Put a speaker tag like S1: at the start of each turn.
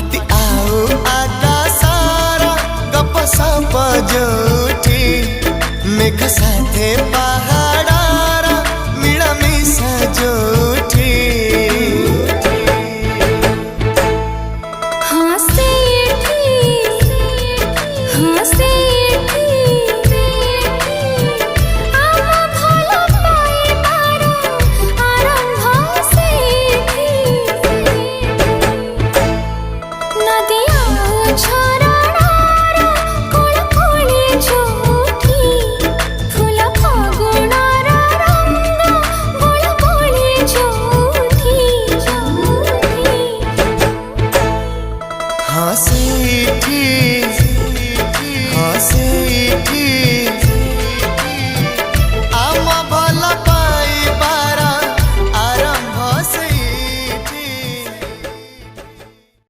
S1: हाथी आओ आगा सारा गप सप जोठी मेघ साथे पहाड़ारा मिलामिशा जोठी हाँ सेठी